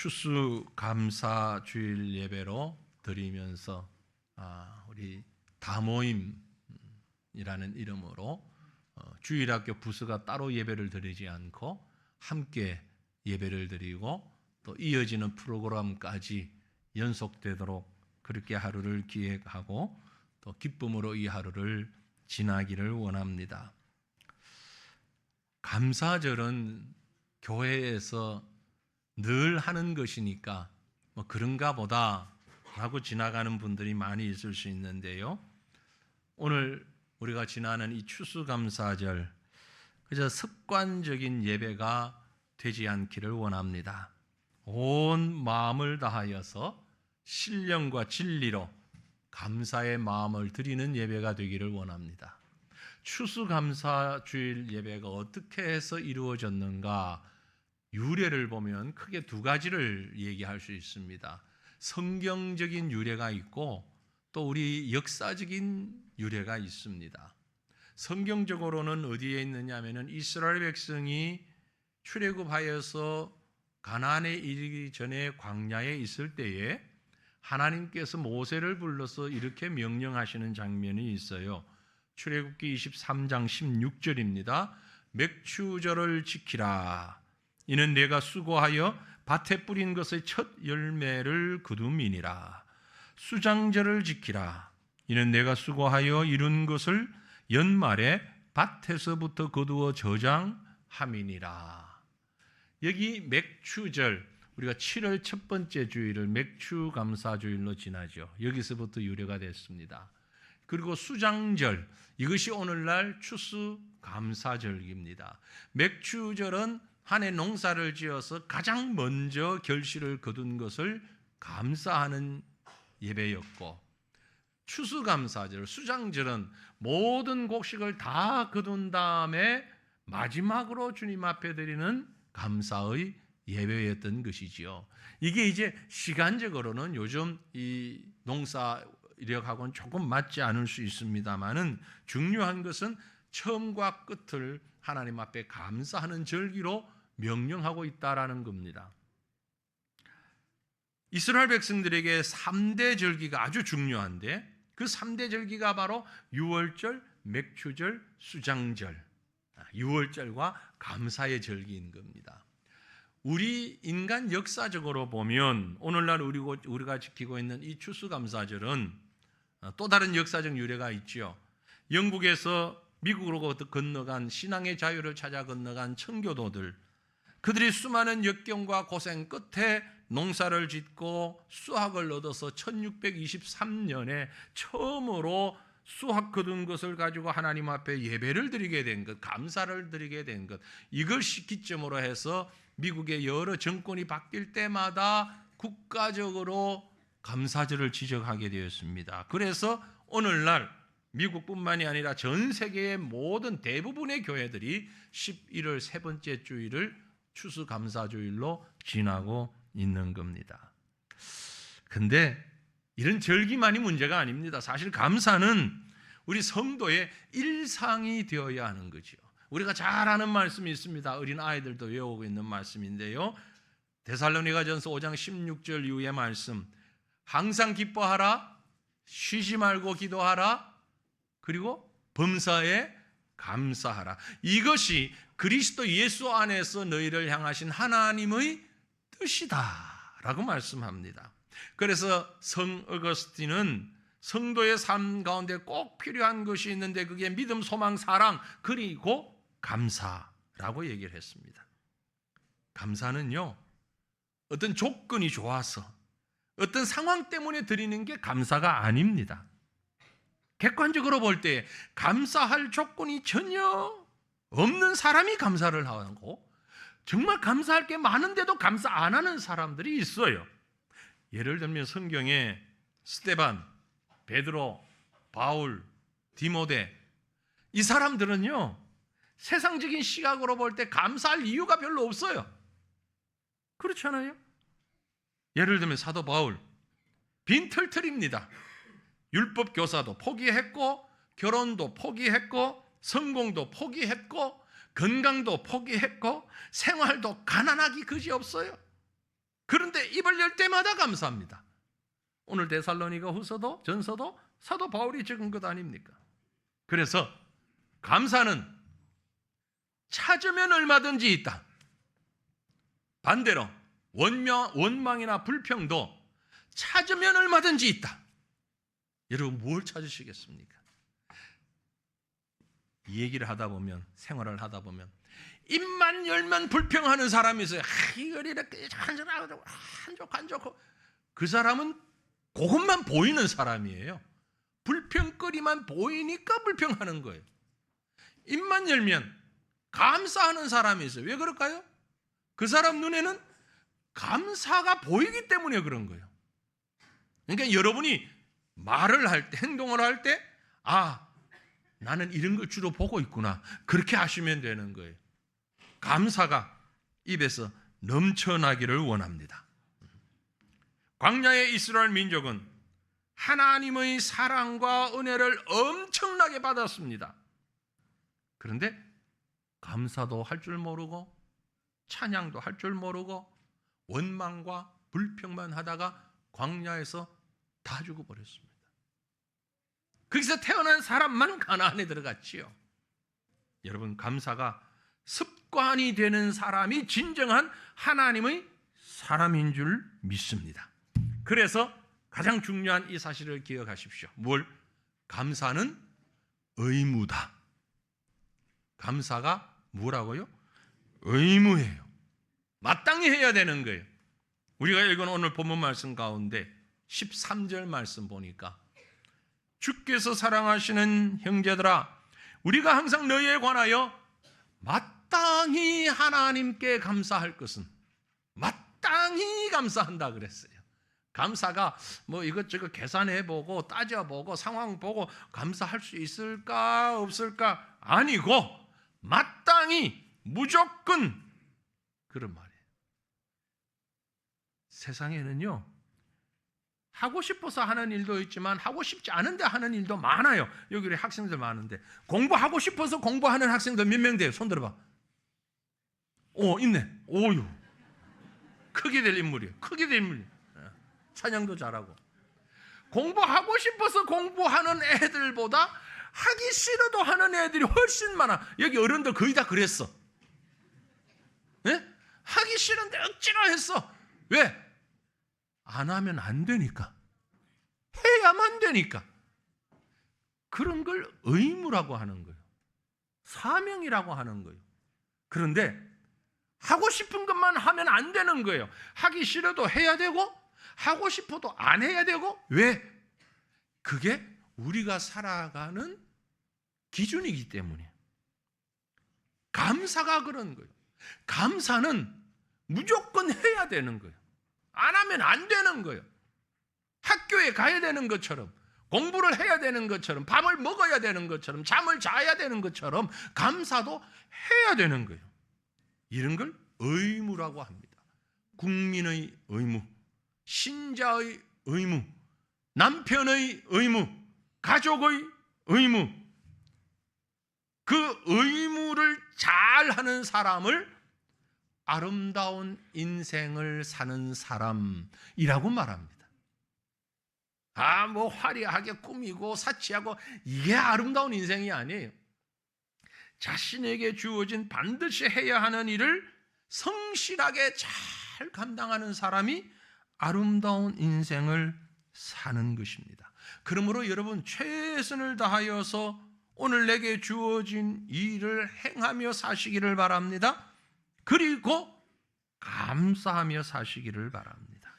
추수 감사 주일 예배로 드리면서 우리 다모임이라는 이름으로 주일학교 부스가 따로 예배를 드리지 않고 함께 예배를 드리고 또 이어지는 프로그램까지 연속되도록 그렇게 하루를 기획하고 또 기쁨으로 이 하루를 지나기를 원합니다. 감사절은 교회에서 늘 하는 것이니까 뭐 그런가 보다 라고 지나가는 분들이 많이 있을 수 있는데요. 오늘 우리가 지나는 이 추수감사절 그저 습관적인 예배가 되지 않기를 원합니다. 온 마음을 다하여서 신령과 진리로 감사의 마음을 드리는 예배가 되기를 원합니다. 추수감사주일 예배가 어떻게 해서 이루어졌는가 유래를 보면 크게 두 가지를 얘기할 수 있습니다. 성경적인 유래가 있고 또 우리 역사적인 유래가 있습니다. 성경적으로는 어디에 있느냐 하면 이스라엘 백성이 출애굽하여서 가나안에 이르기 전에 광야에 있을 때에 하나님께서 모세를 불러서 이렇게 명령하시는 장면이 있어요. 출애굽기 23장 16절입니다. 맥추절을 지키라. 이는 내가 수고하여 밭에 뿌린 것의 첫 열매를 거둠이니라. 수장절을 지키라. 이는 내가 수고하여 이룬 것을 연말에 밭에서부터 거두어 저장함이니라. 여기 맥추절, 우리가 7월 첫 번째 주일을 맥추감사주일로 지나죠. 여기서부터 유래가 됐습니다. 그리고 수장절, 이것이 오늘날 추수감사절기입니다. 맥추절은 한 해 농사를 지어서 가장 먼저 결실을 거둔 것을 감사하는 예배였고, 추수감사절, 수장절은 모든 곡식을 다 거둔 다음에 마지막으로 주님 앞에 드리는 감사의 예배였던 것이지요. 이게 이제 시간적으로는 요즘 이 농사 이력하고는 조금 맞지 않을 수 있습니다만은 중요한 것은 처음과 끝을 하나님 앞에 감사하는 절기로 명령하고 있다라는 겁니다. 이스라엘 백성들에게 3대 절기가 아주 중요한데 그 3대 절기가 바로 유월절, 맥추절, 수장절, 유월절과 감사의 절기인 겁니다. 우리 인간 역사적으로 보면 오늘날 우리가 지키고 있는 이 추수감사절은 또 다른 역사적 유래가 있죠. 영국에서 미국으로 건너간 신앙의 자유를 찾아 건너간 청교도들, 그들이 수많은 역경과 고생 끝에 농사를 짓고 수확을 얻어서 1623년에 처음으로 수확 거둔 것을 가지고 하나님 앞에 예배를 드리게 된 것, 감사를 드리게 된 것, 이걸 기점으로 해서 미국의 여러 정권이 바뀔 때마다 국가적으로 감사절을 지적하게 되었습니다. 그래서 오늘날 미국뿐만이 아니라 전 세계의 모든 대부분의 교회들이 11월 세 번째 주일을 추수감사주일로 지나고 있는 겁니다. 근데 이런 절기만이 문제가 아닙니다. 사실 감사는 우리 성도의 일상이 되어야 하는 거죠. 우리가 잘 아는 말씀이 있습니다. 어린 아이들도 외우고 있는 말씀인데요. 데살로니가전서 5장 16절 이후의 말씀, 항상 기뻐하라, 쉬지 말고 기도하라, 그리고 범사에 감사하라. 이것이 그리스도 예수 안에서 너희를 향하신 하나님의 뜻이다 라고 말씀합니다. 그래서 성 어거스틴은 성도의 삶 가운데 꼭 필요한 것이 있는데 그게 믿음, 소망, 사랑, 그리고 감사라고 얘기를 했습니다. 감사는요, 어떤 조건이 좋아서 어떤 상황 때문에 드리는 게 감사가 아닙니다. 객관적으로 볼 때 감사할 조건이 전혀 없는 사람이 감사를 하고 정말 감사할 게 많은데도 감사 안 하는 사람들이 있어요. 예를 들면 성경에 스데반, 베드로, 바울, 디모데, 이 사람들은요 세상적인 시각으로 볼 때 감사할 이유가 별로 없어요. 그렇지 않아요? 예를 들면 사도 바울, 빈털털입니다. 율법 교사도 포기했고 결혼도 포기했고 성공도 포기했고 건강도 포기했고 생활도 가난하기 그지없어요. 그런데 입을 열 때마다 감사합니다. 오늘 데살로니가 후서도 전서도 사도 바울이 적은 것 아닙니까? 그래서 감사는 찾으면 얼마든지 있다. 반대로 원망이나 불평도 찾으면 얼마든지 있다. 여러분 뭘 찾으시겠습니까? 이 얘기를 하다 보면, 생활을 하다 보면 입만 열면 불평하는 사람이 있어요. 이걸 이렇게 한좋고 그 사람은 그것만 보이는 사람이에요. 불평거리만 보이니까 불평하는 거예요. 입만 열면 감사하는 사람이 있어요. 왜 그럴까요? 그 사람 눈에는 감사가 보이기 때문에 그런 거예요. 그러니까 여러분이 말을 할 때, 행동을 할 때, 나는 이런 걸 주로 보고 있구나, 그렇게 하시면 되는 거예요. 감사가 입에서 넘쳐나기를 원합니다. 광야의 이스라엘 민족은 하나님의 사랑과 은혜를 엄청나게 받았습니다. 그런데 감사도 할 줄 모르고 찬양도 할 줄 모르고 원망과 불평만 하다가 광야에서 다 죽어버렸습니다. 거기서 태어난 사람만 가나안에 들어갔지요. 여러분, 감사가 습관이 되는 사람이 진정한 하나님의 사람인 줄 믿습니다. 그래서 가장 중요한 이 사실을 기억하십시오. 뭘? 감사는 의무다. 감사가 뭐라고요? 의무예요. 마땅히 해야 되는 거예요. 우리가 읽은 오늘 본문 말씀 가운데 13절 말씀 보니까 주께서 사랑하시는 형제들아, 우리가 항상 너희에 관하여 마땅히 하나님께 감사할 것은 마땅히 감사한다 그랬어요. 감사가 뭐 이것저것 계산해보고 따져보고 상황 보고 감사할 수 있을까 없을까 아니고 마땅히 무조건 그런 말이에요. 세상에는요, 하고 싶어서 하는 일도 있지만 하고 싶지 않은데 하는 일도 많아요. 여기 우리 학생들 많은데 공부하고 싶어서 공부하는 학생들 몇 명 돼요? 손 들어봐. 있네. 오유, 크게 될 인물이에요. 크게 될 인물이에요. 찬양도 잘하고. 공부하고 싶어서 공부하는 애들보다 하기 싫어도 하는 애들이 훨씬 많아. 여기 어른들 거의 다 그랬어. 네? 하기 싫은데 억지로 했어. 왜? 안 하면 안 되니까. 해야만 되니까. 그런 걸 의무라고 하는 거예요. 사명이라고 하는 거예요. 그런데 하고 싶은 것만 하면 안 되는 거예요. 하기 싫어도 해야 되고 하고 싶어도 안 해야 되고. 왜? 그게 우리가 살아가는 기준이기 때문에. 감사가 그런 거예요. 감사는 무조건 해야 되는 거예요. 안 하면 안 되는 거예요. 학교에 가야 되는 것처럼, 공부를 해야 되는 것처럼, 밥을 먹어야 되는 것처럼, 잠을 자야 되는 것처럼 감사도 해야 되는 거예요. 이런 걸 의무라고 합니다. 국민의 의무, 신자의 의무, 남편의 의무, 가족의 의무. 그 의무를 잘 하는 사람을 아름다운 인생을 사는 사람이라고 말합니다. 뭐 화려하게 꾸미고 사치하고 이게 아름다운 인생이 아니에요. 자신에게 주어진 반드시 해야 하는 일을 성실하게 잘 감당하는 사람이 아름다운 인생을 사는 것입니다. 그러므로 여러분, 최선을 다하여서 오늘 내게 주어진 일을 행하며 사시기를 바랍니다. 그리고 감사하며 사시기를 바랍니다.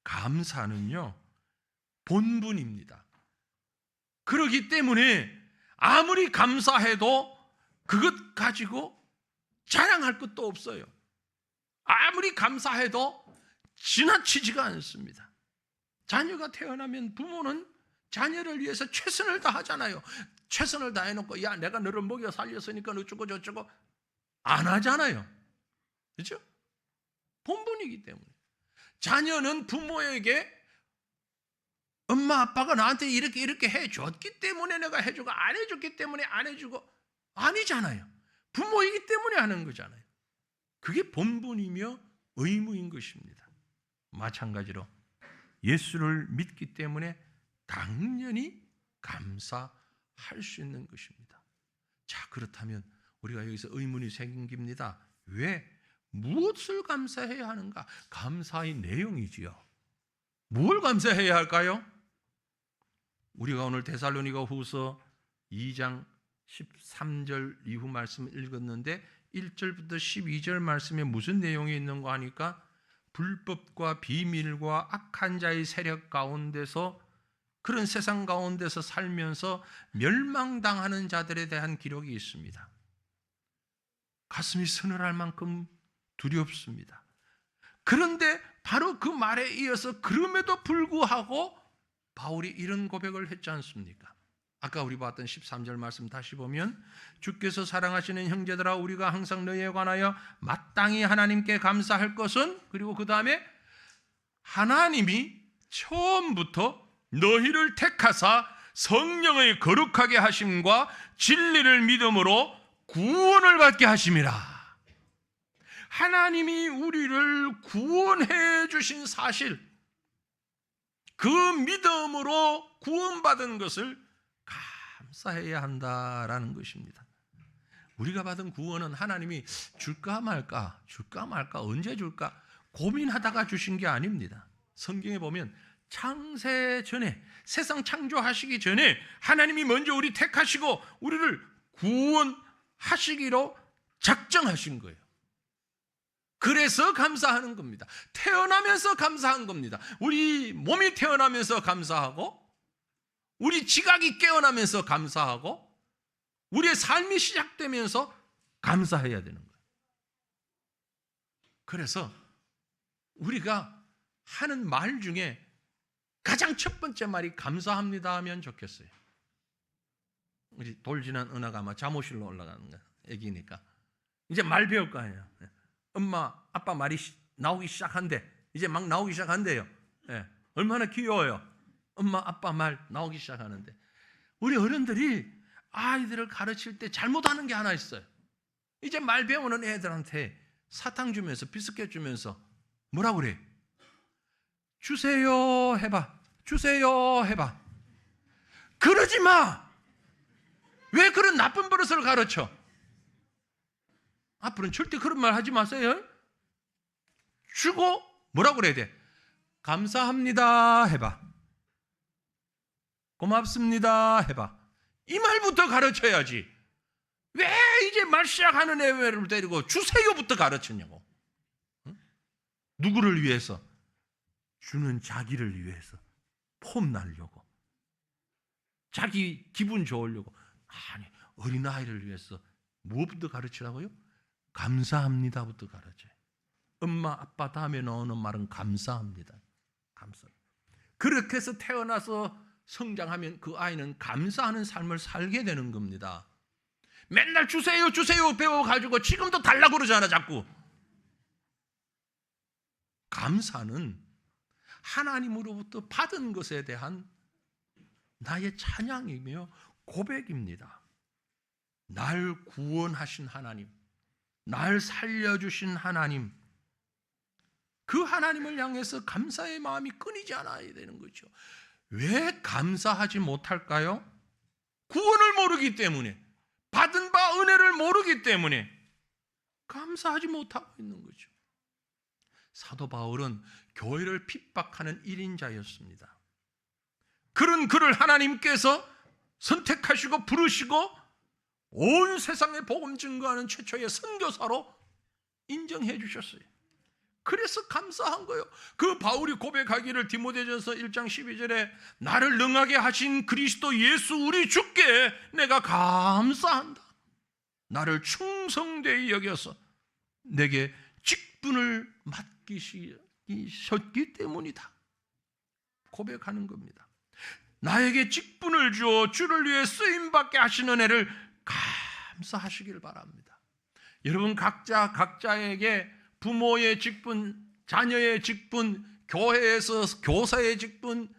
감사는요, 본분입니다. 그렇기 때문에 아무리 감사해도 그것 가지고 자랑할 것도 없어요. 아무리 감사해도 지나치지가 않습니다. 자녀가 태어나면 부모는 자녀를 위해서 최선을 다하잖아요. 최선을 다해놓고 야, 내가 너를 먹여 살렸으니까 어쩌고 저쩌고 안 하잖아요. 그렇죠? 본분이기 때문에. 자녀는 부모에게 엄마 아빠가 나한테 이렇게 해줬기 때문에 내가 해주고 안 해줬기 때문에 안 해주고 아니잖아요. 부모이기 때문에 하는 거잖아요. 그게 본분이며 의무인 것입니다. 마찬가지로 예수를 믿기 때문에 당연히 감사할 수 있는 것입니다. 자, 그렇다면 우리가 여기서 의문이 생깁니다. 왜? 무엇을 감사해야 하는가? 감사의 내용이지요. 뭘 감사해야 할까요? 우리가 오늘 데살로니가 후서 2장 13절 이후 말씀을 읽었는데 1절부터 12절 말씀에 무슨 내용이 있는가 하니까 불법과 비밀과 악한 자의 세력 가운데서, 그런 세상 가운데서 살면서 멸망당하는 자들에 대한 기록이 있습니다. 가슴이 서늘할 만큼 두렵습니다. 그런데 바로 그 말에 이어서 그럼에도 불구하고 바울이 이런 고백을 했지 않습니까? 아까 우리 봤던 13절 말씀 다시 보면, 주께서 사랑하시는 형제들아, 우리가 항상 너희에 관하여 마땅히 하나님께 감사할 것은, 그리고 그 다음에 하나님이 처음부터 너희를 택하사 성령의 거룩하게 하심과 진리를 믿음으로 구원을 받게 하심이라. 하나님이 우리를 구원해 주신 사실, 그 믿음으로 구원받은 것을 감사해야 한다라는 것입니다. 우리가 받은 구원은 하나님이 줄까 말까 언제 줄까 고민하다가 주신 게 아닙니다. 성경에 보면 창세 전에, 세상 창조하시기 전에 하나님이 먼저 우리 택하시고 우리를 구원하시기로 작정하신 거예요. 그래서 감사하는 겁니다. 태어나면서 감사한 겁니다. 우리 몸이 태어나면서 감사하고, 우리 지각이 깨어나면서 감사하고, 우리의 삶이 시작되면서 감사해야 되는 거예요. 그래서 우리가 하는 말 중에 가장 첫 번째 말이 감사합니다 하면 좋겠어요. 우리 돌진한 은하가 아마 잠옷실로 올라가는 거야. 애기니까 이제 말 배울 거 아니에요. 엄마 아빠 말이 나오기 시작한대. 이제 막 나오기 시작한대요. 예, 얼마나 귀여워요. 엄마 아빠 말 나오기 시작하는데, 우리 어른들이 아이들을 가르칠 때 잘못하는 게 하나 있어요. 이제 말 배우는 애들한테 사탕 주면서, 비스켓 주면서 뭐라고 그래? 주세요 해봐. 주세요 해봐. 그러지 마. 왜 그런 나쁜 버릇을 가르쳐? 앞으로는 절대 그런 말 하지 마세요. 주고 뭐라고 그래야 돼? 감사합니다 해봐. 고맙습니다 해봐. 이 말부터 가르쳐야지. 왜 이제 말 시작하는 애를 데리고 주세요부터 가르치냐고. 응? 누구를 위해서? 주는 자기를 위해서. 폼 날려고, 자기 기분 좋으려고. 아니, 어린아이를 위해서 무엇부터 가르치라고요? 감사합니다부터 가르쳐요. 엄마 아빠 다음에 나오는 말은 감사합니다. 감사합니다. 그렇게 해서 태어나서 성장하면 그 아이는 감사하는 삶을 살게 되는 겁니다. 맨날 주세요 주세요 배워가지고 지금도 달라고 그러잖아 자꾸. 감사는 하나님으로부터 받은 것에 대한 나의 찬양이며 고백입니다. 날 구원하신 하나님, 날 살려주신 하나님, 그 하나님을 향해서 감사의 마음이 끊이지 않아야 되는 거죠. 왜 감사하지 못할까요? 구원을 모르기 때문에, 받은 바 은혜를 모르기 때문에 감사하지 못하고 있는 거죠. 사도 바울은 교회를 핍박하는 1인자였습니다. 그런 그를 하나님께서 선택하시고 부르시고 온 세상에 복음 증거하는 최초의 선교사로 인정해 주셨어요. 그래서 감사한 거예요. 그 바울이 고백하기를 디모데전서 1장 12절에 나를 능하게 하신 그리스도 예수 우리 주께 내가 감사한다. 나를 충성되이 여겨서 내게 직분을 맡기셨기 때문이다. 고백하는 겁니다. 나에게 직분을 주어 주를 위해 쓰임받게 하시는 은혜를 감사하시길 바랍니다. 여러분 각자에게 부모의 직분, 자녀의 직분, 교회에서 교사의 직분,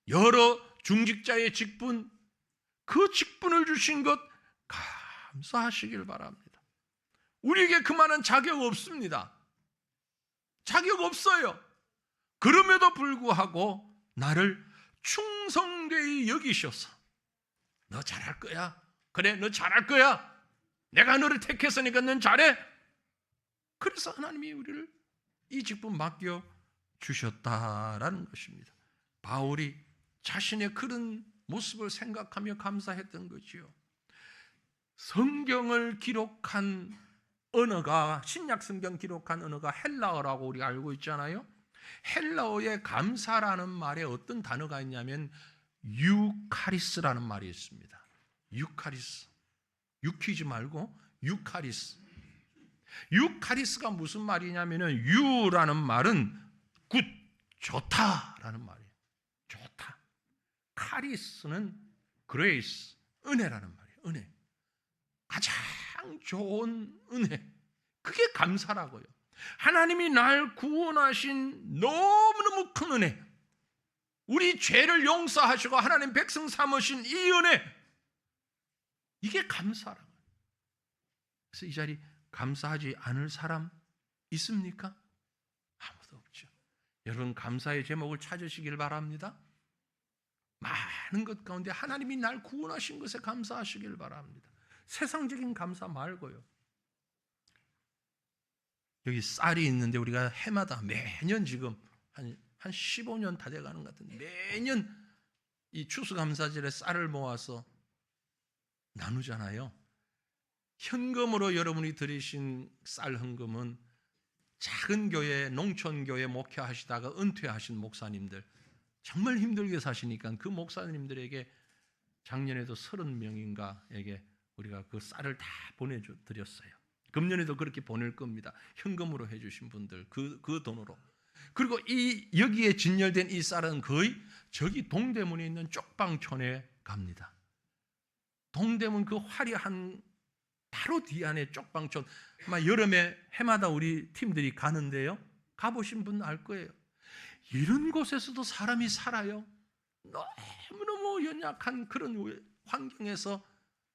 여러 중직자의 직분, 그 직분을 주신 것 감사하시길 바랍니다. 우리에게 그만한 자격 없습니다. 자격 없어요. 그럼에도 불구하고 나를 충성되이 여기셔서 너 잘할 거야. 그래, 너 잘할 거야. 내가 너를 택했으니까 넌 잘해. 그래서 하나님이 우리를 이 직분 맡겨 주셨다라는 것입니다. 바울이 자신의 그런 모습을 생각하며 감사했던 거지요. 성경을 기록한 언어가, 신약 성경 기록한 언어가 헬라어라고 우리가 알고 있잖아요. 헬라어에 감사라는 말에 어떤 단어가 있냐면 유카리스라는 말이 있습니다. 유카리스. 유키지 말고 유카리스. 유카리스가 무슨 말이냐면은 유라는 말은 굿, 좋다라는 말이에요. 좋다. 카리스는 그레이스, 은혜라는 말이에요. 은혜. 가장 좋은 은혜. 그게 감사라고요. 하나님이 날 구원하신 너무너무 큰 은혜, 우리 죄를 용서하시고 하나님 백성 삼으신 이 은혜, 이게 감사라고요. 그래서 이 자리 감사하지 않을 사람 있습니까? 아무도 없죠. 여러분, 감사의 제목을 찾으시길 바랍니다. 많은 것 가운데 하나님이 날 구원하신 것에 감사하시길 바랍니다. 세상적인 감사 말고요. 여기 쌀이 있는데 우리가 해마다 매년 지금 한 15년 다 돼가는 것 같은데 매년 이 추수감사절에 쌀을 모아서 나누잖아요. 현금으로 여러분이 드리신 쌀 헌금은 작은 교회, 농촌교회 목회하시다가 은퇴하신 목사님들, 정말 힘들게 사시니까 그 목사님들에게 작년에도 30명인가에게 우리가 그 쌀을 다 보내드렸어요. 금년에도 그렇게 보낼 겁니다. 현금으로 해주신 분들 그 돈으로. 그리고 여기에 진열된 이 쌀은 거의 저기 동대문에 있는 쪽방촌에 갑니다. 동대문 그 화려한 바로 뒤 안에 쪽방촌, 아마 여름에 해마다 우리 팀들이 가는데요, 가보신 분 알 거예요. 이런 곳에서도 사람이 살아요. 너무너무 연약한 그런 환경에서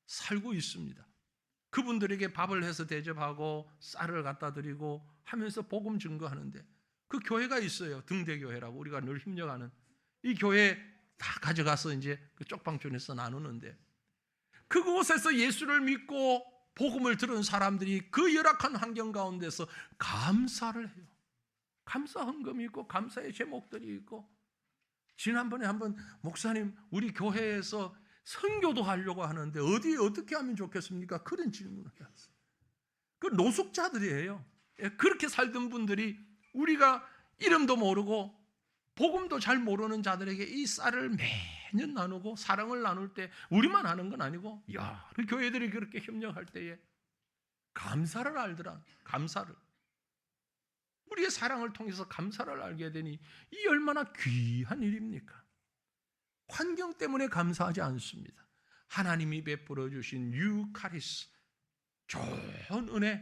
살고 있습니다. 그분들에게 밥을 해서 대접하고 쌀을 갖다 드리고 하면서 복음 증거하는데, 그 교회가 있어요. 등대교회라고 우리가 늘 협력하는 이 교회 다 가져가서 이제 그 쪽방촌에서 나누는데, 그곳에서 예수를 믿고 복음을 들은 사람들이 그 열악한 환경 가운데서 감사를 해요. 감사 헌금이 있고 감사의 제목들이 있고. 지난번에 한번 목사님, 우리 교회에서 선교도 하려고 하는데 어떻게 하면 좋겠습니까? 그런 질문을 했어요. 그 노숙자들이에요. 그렇게 살던 분들이 우리가 이름도 모르고 복음도 잘 모르는 자들에게 이 쌀을 매년 나누고 사랑을 나눌 때, 우리만 하는 건 아니고 그 교회들이 그렇게 협력할 때에 감사를 알더라. 감사를. 우리의 사랑을 통해서 감사를 알게 되니 이 얼마나 귀한 일입니까? 환경 때문에 감사하지 않습니다. 하나님이 베풀어 주신 유카리스, 좋은 은혜,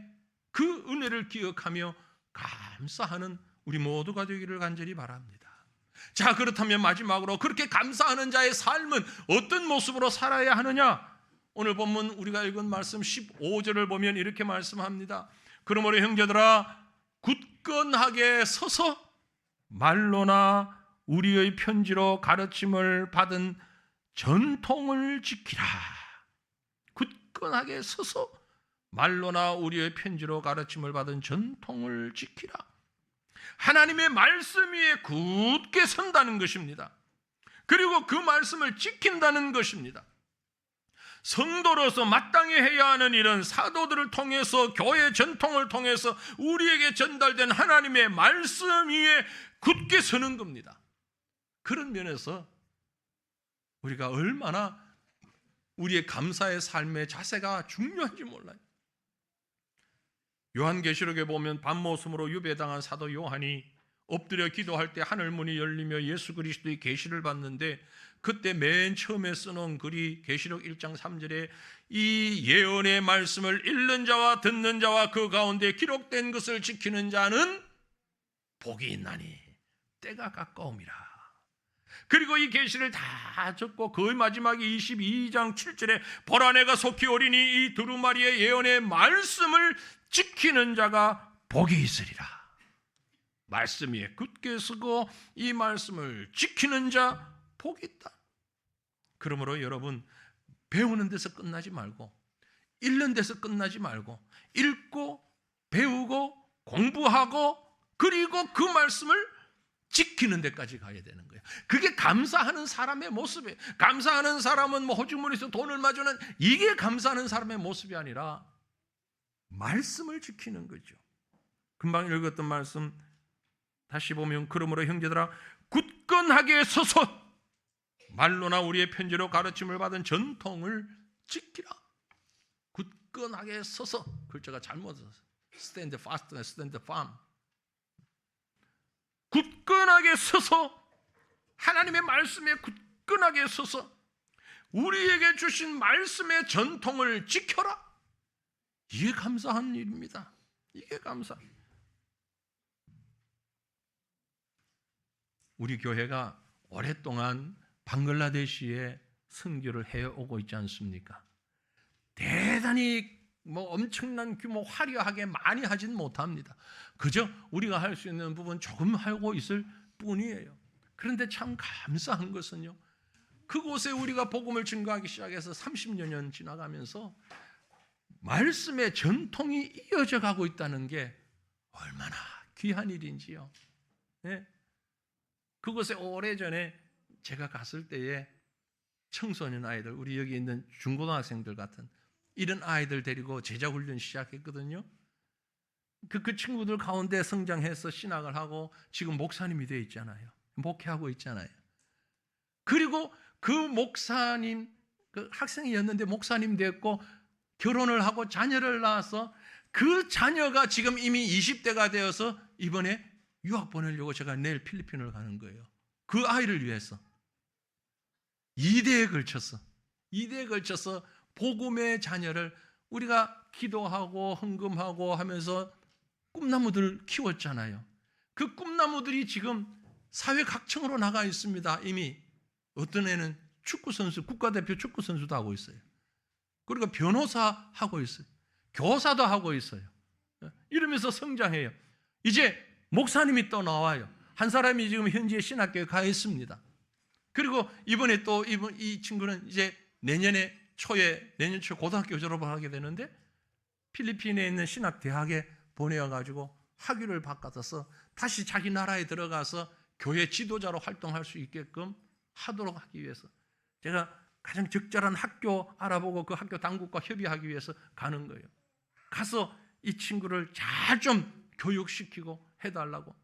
그 은혜를 기억하며 감사하는 우리 모두가 되기를 간절히 바랍니다. 자, 그렇다면 마지막으로 그렇게 감사하는 자의 삶은 어떤 모습으로 살아야 하느냐? 오늘 본문 우리가 읽은 말씀 15절을 보면 이렇게 말씀합니다. 그러므로 형제들아, 굳건하게 서서 말로나 우리의 편지로 가르침을 받은 전통을 지키라. 굳건하게 서서 말로나 우리의 편지로 가르침을 받은 전통을 지키라. 하나님의 말씀 위에 굳게 선다는 것입니다. 그리고 그 말씀을 지킨다는 것입니다. 성도로서 마땅히 해야 하는 일은 사도들을 통해서, 교회 전통을 통해서 우리에게 전달된 하나님의 말씀 위에 굳게 서는 겁니다. 그런 면에서 우리가 얼마나 우리의 감사의 삶의 자세가 중요한지 몰라요. 요한계시록에 보면 밤모섬으로 유배당한 사도 요한이 엎드려 기도할 때 하늘 문이 열리며 예수 그리스도의 계시를 받는데, 그때 맨 처음에 써놓은 글이 계시록 1장 3절에 이 예언의 말씀을 읽는 자와 듣는 자와 그 가운데 기록된 것을 지키는 자는 복이 있나니 때가 가까움이라. 그리고 이 계시를 다 적고 그 마지막에 22장 7절에 보라, 내가 속히 오리니 이 두루마리의 예언의 말씀을 지키는 자가 복이 있으리라. 말씀 위에 굳게 서고 이 말씀을 지키는 자 복이 있다. 그러므로 여러분, 배우는 데서 끝나지 말고, 읽는 데서 끝나지 말고, 읽고 배우고 공부하고 그리고 그 말씀을 지키는 데까지 가야 되는 거예요. 그게 감사하는 사람의 모습이에요. 감사하는 사람은 뭐 호주머니에서 돈을 마주는, 이게 감사하는 사람의 모습이 아니라 말씀을 지키는 거죠. 금방 읽었던 말씀 다시 보면, 그러므로 형제들아 굳건하게 서서 말로나 우리의 편지로 가르침을 받은 전통을 지키라. 굳건하게 서서, 글자가 잘못 써서 stand fast, stand firm. 굳건하게 서서, 하나님의 말씀에 굳건하게 서서 우리에게 주신 말씀의 전통을 지켜라. 이게 감사한 일입니다. 이게 감사. 우리 교회가 오랫동안 방글라데시에 선교를 해오고 있지 않습니까? 대단히 엄청난 규모, 화려하게 많이 하진 못합니다. 그저 우리가 할 수 있는 부분 조금 하고 있을 뿐이에요. 그런데 참 감사한 것은요, 그곳에 우리가 복음을 증거하기 시작해서 30여 년 지나가면서 말씀의 전통이 이어져 가고 있다는 게 얼마나 귀한 일인지요. 네? 그곳에 오래전에 제가 갔을 때에 청소년 아이들, 우리 여기 있는 중고등학생들 같은 이런 아이들 데리고 제자훈련 시작했거든요. 그 친구들 가운데 성장해서 신학을 하고 지금 목사님이 되어 있잖아요. 목회하고 있잖아요. 그리고 그 목사님, 그 학생이었는데 목사님 됐고 결혼을 하고 자녀를 낳아서 그 자녀가 지금 이미 20대가 되어서 이번에 유학 보내려고 제가 내일 필리핀을 가는 거예요. 그 아이를 위해서 2대에 걸쳐서 복음의 자녀를 우리가 기도하고 헌금하고 하면서 꿈나무들을 키웠잖아요. 그 꿈나무들이 지금 사회 각층으로 나가 있습니다. 이미 어떤 애는 축구선수, 국가대표 축구선수도 하고 있어요. 그리고 변호사 하고 있어요. 교사도 하고 있어요. 이러면서 성장해요. 이제 목사님이 또 나와요. 한 사람이 지금 현지에 신학교에 가 있습니다. 그리고 이번에 또 이 친구는 이제 내년 초에 고등학교 졸업을 하게 되는데 필리핀에 있는 신학대학에 보내어가지고 학위를 바꿔서 다시 자기 나라에 들어가서 교회 지도자로 활동할 수 있게끔 하도록 하기 위해서 제가 가장 적절한 학교 알아보고 그 학교 당국과 협의하기 위해서 가는 거예요. 가서 이 친구를 잘 좀 교육시키고 해달라고.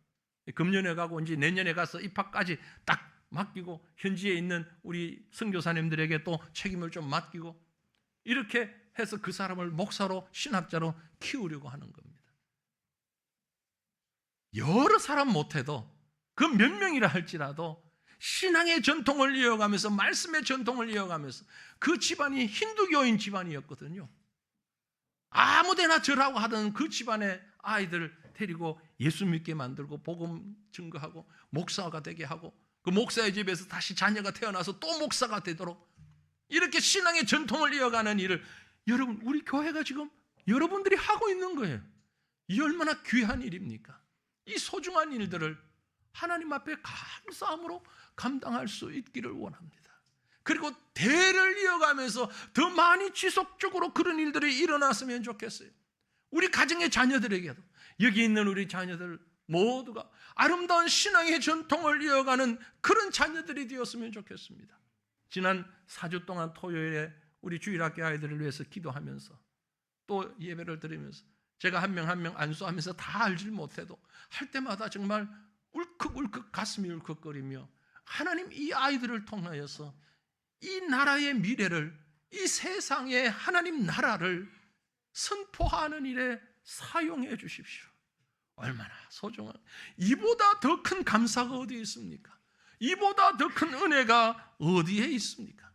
금년에 가고 이제 내년에 가서 입학까지 딱 맡기고 현지에 있는 우리 선교사님들에게 또 책임을 좀 맡기고 이렇게 해서 그 사람을 목사로 신학자로 키우려고 하는 겁니다. 여러 사람 못해도 그 몇 명이라 할지라도 신앙의 전통을 이어가면서 말씀의 전통을 이어가면서 그 집안이 힌두교인 집안이었거든요. 아무데나 절하고 하던 그 집안의 아이들을 데리고 예수 믿게 만들고 복음 증거하고 목사가 되게 하고 그 목사의 집에서 다시 자녀가 태어나서 또 목사가 되도록 이렇게 신앙의 전통을 이어가는 일을 여러분, 우리 교회가 지금 여러분들이 하고 있는 거예요. 이 얼마나 귀한 일입니까? 이 소중한 일들을 하나님 앞에 감사함으로 감당할 수 있기를 원합니다. 그리고 대를 이어가면서 더 많이 지속적으로 그런 일들이 일어났으면 좋겠어요. 우리 가정의 자녀들에게도, 여기 있는 우리 자녀들 모두가 아름다운 신앙의 전통을 이어가는 그런 자녀들이 되었으면 좋겠습니다. 지난 4주 동안 토요일에 우리 주일학교 아이들을 위해서 기도하면서 또 예배를 드리면서 제가 한 명 한 명 안수하면서 다 알질 못해도 할 때마다 정말 울컥울컥 가슴이 울컥거리며 하나님, 이 아이들을 통하여서 이 나라의 미래를, 이 세상의 하나님 나라를 선포하는 일에 사용해 주십시오. 얼마나 소중한, 이보다 더 큰 감사가 어디에 있습니까? 이보다 더 큰 은혜가 어디에 있습니까?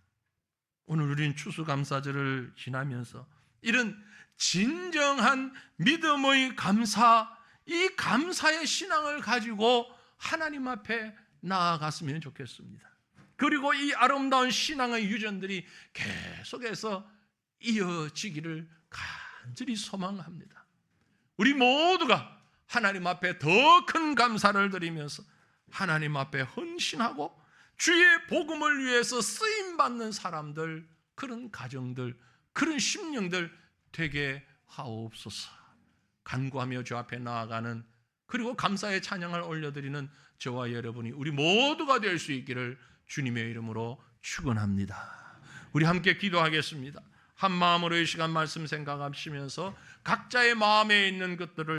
오늘 우리는 추수감사절을 지나면서 이런 진정한 믿음의 감사, 이 감사의 신앙을 가지고 하나님 앞에 나아갔으면 좋겠습니다. 그리고 이 아름다운 신앙의 유전들이 계속해서 이어지기를 간절히 소망합니다. 우리 모두가 하나님 앞에 더 큰 감사를 드리면서 하나님 앞에 헌신하고 주의 복음을 위해서 쓰임받는 사람들, 그런 가정들, 그런 심령들 되게 하옵소서. 간구하며 주 앞에 나아가는, 그리고 감사의 찬양을 올려드리는 저와 여러분이 우리 모두가 될 수 있기를 주님의 이름으로 축원합니다. 우리 함께 기도하겠습니다. 한 마음으로 이 시간 말씀 생각하시면서 각자의 마음에 있는 것들을